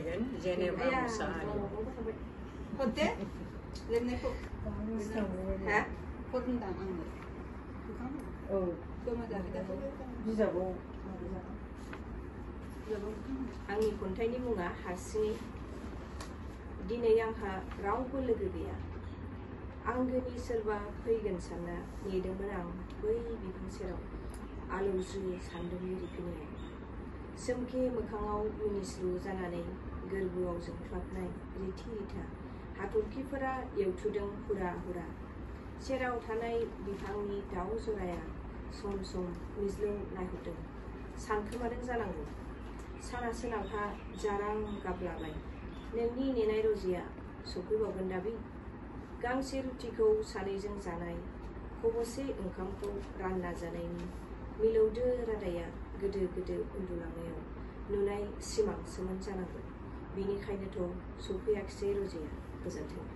फरायगोन जेनेबा मुसाहारि खनसे लिरनायखौ हा खनदां आङो औ जमा जाहैदाखौ बिजाबाव आंनि खन्थाइनि मुङा हारसिङै दिनै आंहा रावबो लोगो गैया आंगोनि सोरबा फैगोन सानना नेदोंमोन आं बै बिफां सेराव आलौज्रो सान्दुंनि रिफिनायाव सोमखे मोखाङाव मिनिस्लु जानानै गोरबोआव जोंख्लाबनाय रिथि रिथा हाथरखिफोरा एवथुदों हुरा हुरा सेराव थानाय बिफांनि दाउ जराया सम सम मिज्लौ नायहरदों सानखोमादों जानांगौ साना सोनाबहा जारां गाबलाबाय नोंनि नेनाय रजिया सफैबावगोन दाबि गांसे रुटिखौ सानैजों जानाय खबसे ओंखामखौ रानना जानायनि मिलौदो रादाया गोदो गोदो उन्दुलांनायाव नुनाय सिमांसोमोन जानांगौ बेनिखायनोथ' सफैयाखिसै रजिया गोजोन्थों